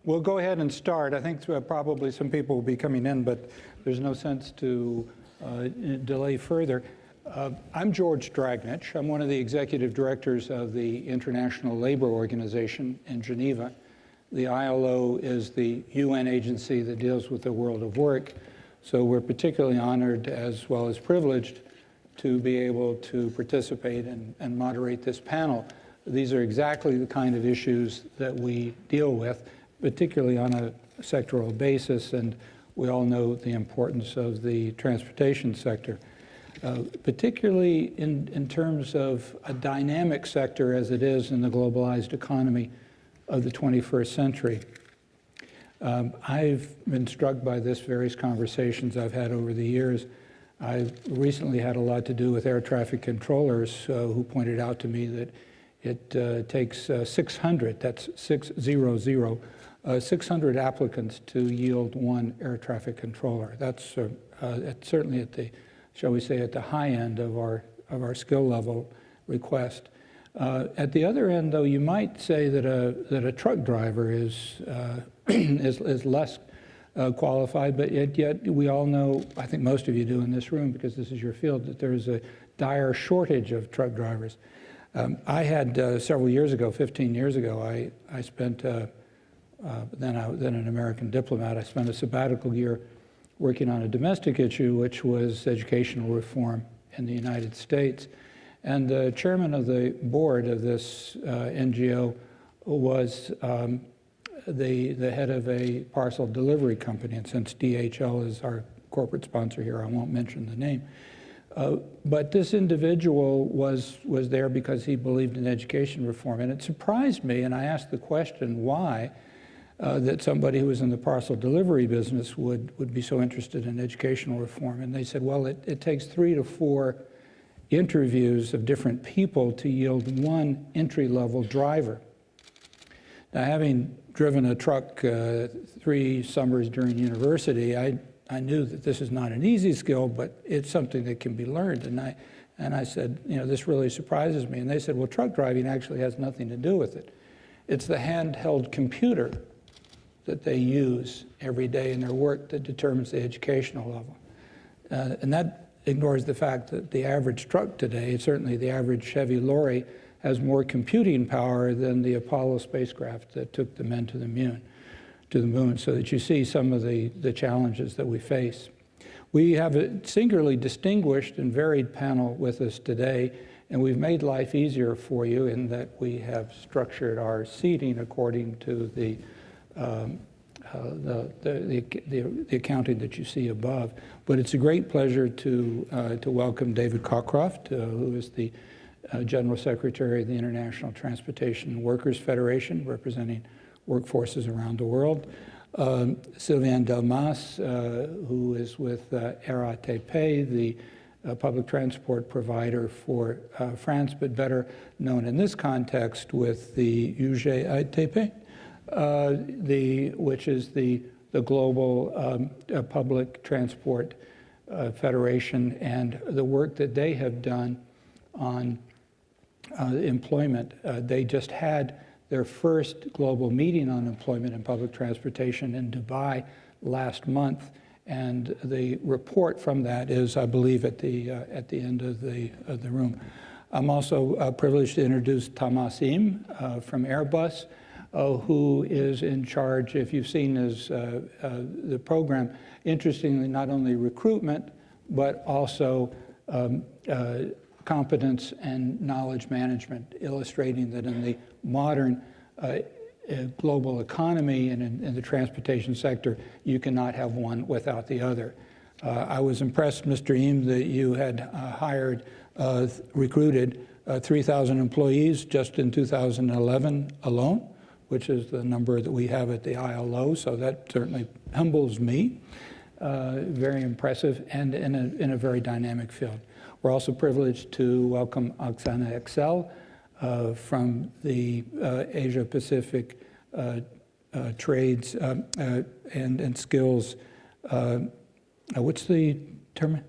We'll go ahead and start. I think probably some people will be coming in, but there's no sense to delay further. I'm George Dragnich. I'm one of the executive directors of the International Labor Organization in Geneva. The ILO is the UN agency that deals with the world of work. So we're particularly honored as well as privileged to be able to participate and moderate this panel. These are exactly the kind of issues that we deal with, particularly on a sectoral basis, and we all know the importance of the transportation sector, particularly in terms of a dynamic sector as it is in the globalized economy of the 21st century. I've been struck by this, various conversations I've had over the years. I recently had a lot to do with air traffic controllers who pointed out to me that it takes 600, that's 600, 600 applicants to yield one air traffic controller. That's certainly at the, shall we say, at the high end of our skill level request. At the other end, though, you might say that a truck driver is less qualified, but yet we all know, I think most of you do in this room because this is your field, that there is a dire shortage of truck drivers. I had several years ago, 15 years ago, I spent then an American diplomat. I spent a sabbatical year working on a domestic issue, which was educational reform in the United States. And the chairman of the board of this NGO was the head of a parcel delivery company. And since DHL is our corporate sponsor here, I won't mention the name. But this individual was there because he believed in education reform. And it surprised me, and I asked the question why, that somebody who was in the parcel delivery business would be so interested in educational reform. And they said, well, it takes 3 to 4 interviews of different people to yield one entry-level driver. Now, having driven a truck 3 summers during university, I knew that this is not an easy skill, but it's something that can be learned. And I said, you know, this really surprises me. And they said, well, truck driving actually has nothing to do with it. It's the handheld computer that they use every day in their work that determines the educational level. And that ignores the fact that the average truck today, certainly the average Chevy lorry, has more computing power than the Apollo spacecraft that took the men to the moon, so that you see some of the challenges that we face. We have a singularly distinguished and varied panel with us today, and we've made life easier for you in that we have structured our seating according to the accounting that you see above. But it's a great pleasure to welcome David Cockroft, who is the General Secretary of the International Transportation Workers Federation, representing workforces around the world. Sylviane Delmas, who is with RATP, the public transport provider for France, but better known in this context with the UGATP, which is the global public transport federation, and the work that they have done on employment. They just had their first global meeting on employment and public transportation in Dubai last month, and the report from that is, I believe, at the end of the room. I'm also privileged to introduce Tamasim from Airbus, who is in charge, if you've seen the program, interestingly, not only recruitment, but also competence and knowledge management, illustrating that in the modern global economy and in the transportation sector, you cannot have one without the other. I was impressed, Mr. Eam, that you had recruited 3,000 employees just in 2011 alone, which is the number that we have at the ILO, so that certainly humbles me. Very impressive, and in a very dynamic field. We're also privileged to welcome Oksana Exell from the Asia-Pacific Trades and Skills. What's the term?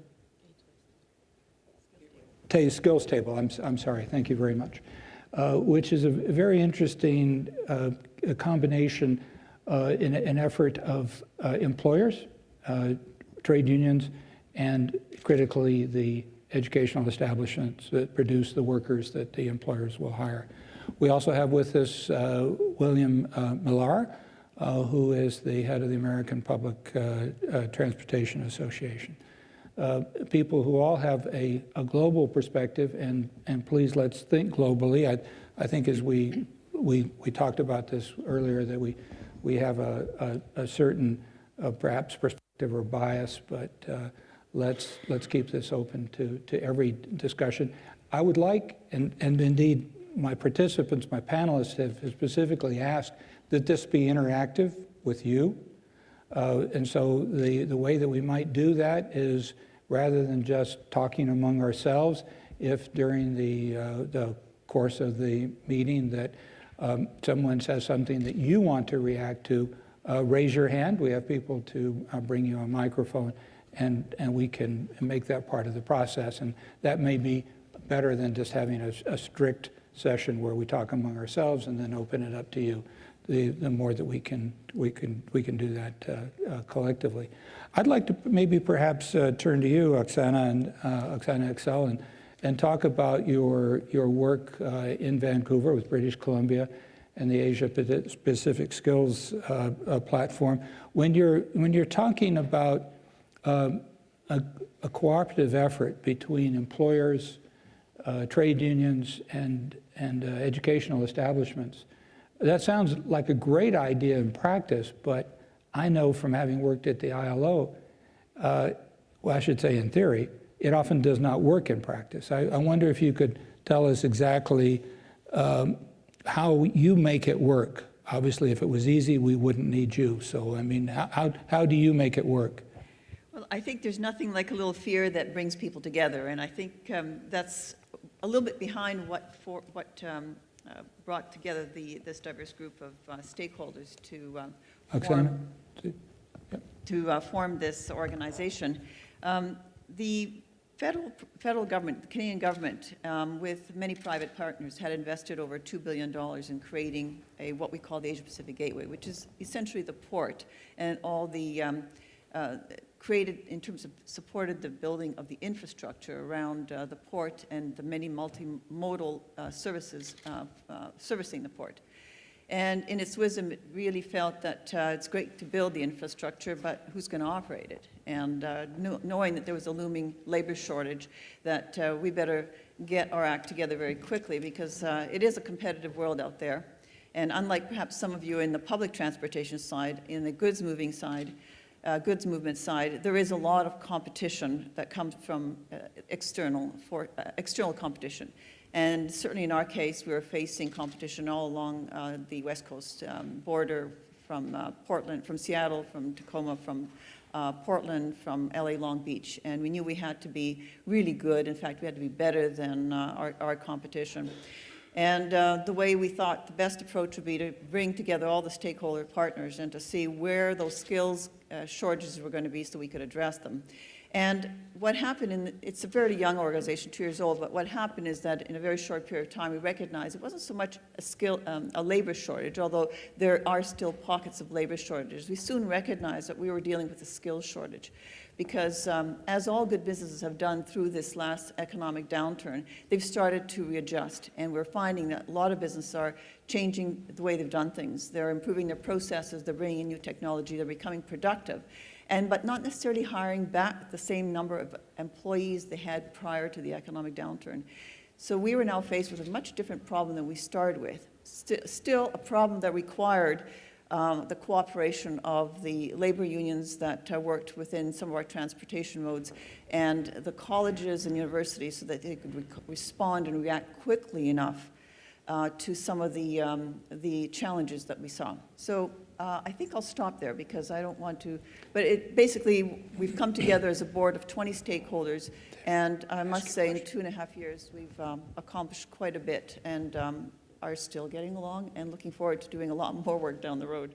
Skills table. I'm sorry. Thank you very much. Which is a very interesting combination in an effort of employers, trade unions, and critically the educational establishments that produce the workers that the employers will hire. We also have with us William Millar, who is the head of the American Public Transportation Association. People who all have a global perspective, and please let's think globally. I think as we talked about this earlier, that we have a certain perhaps perspective or bias, but let's keep this open to every discussion. I would like, and indeed my participants, my panelists have specifically asked that this be interactive with you. And so the way that we might do that is, rather than just talking among ourselves, if during the course of the meeting that someone says something that you want to react to, raise your hand. We have people to bring you a microphone, and we can make that part of the process. And that may be better than just having a strict session where we talk among ourselves and then open it up to you. The more that we can do that collectively. I'd like to maybe perhaps turn to you, Oksana, and Oksana Exell, and talk about your work in Vancouver with British Columbia and the Asia Pacific Skills Platform. When you're talking about a cooperative effort between employers, trade unions, and educational establishments, that sounds like a great idea in practice, but I know from having worked at the ILO, well, I should say in theory, it often does not work in practice. I wonder if you could tell us exactly how you make it work. Obviously, if it was easy, we wouldn't need you. So, I mean, how do you make it work? Well, I think there's nothing like a little fear that brings people together, and I think that's a little bit behind what brought together this diverse group of stakeholders to form this organization. The federal government, the Canadian government, with many private partners, had invested over $2 billion in creating what we call the Asia Pacific Gateway, which is essentially the port, and all the created in terms of supported the building of the infrastructure around the port and the many multimodal services servicing the port. And in its wisdom, it really felt that it's great to build the infrastructure, but who's going to operate it? And knowing that there was a looming labor shortage, that we better get our act together very quickly, because it is a competitive world out there. And unlike perhaps some of you in the public transportation side, in the goods movement side, there is a lot of competition that comes from external competition. And certainly in our case, we were facing competition all along the West Coast border, from Portland, from Seattle, from Tacoma, from Portland, from LA Long Beach. And we knew we had to be really good. In fact, we had to be better than our competition. And the way we thought the best approach would be to bring together all the stakeholder partners and to see where those skills shortages were going to be so we could address them. And what happened, it's a very young organization, 2 years old, but what happened is that in a very short period of time, we recognized it wasn't so much a labor shortage, although there are still pockets of labor shortages. We soon recognized that we were dealing with a skills shortage, because as all good businesses have done through this last economic downturn, they've started to readjust, and we're finding that a lot of businesses are changing the way they've done things. They're improving their processes, they're bringing in new technology, they're becoming productive. But not necessarily hiring back the same number of employees they had prior to the economic downturn. So we were now faced with a much different problem than we started with. Still a problem that required the cooperation of the labor unions that worked within some of our transportation modes, and the colleges and universities, so that they could respond and react quickly enough to some of the challenges that we saw. So I think I'll stop there, because I don't want to, but basically we've come together as a board of 20 stakeholders, and I must say in 2.5 years we've accomplished quite a bit, and are still getting along and looking forward to doing a lot more work down the road.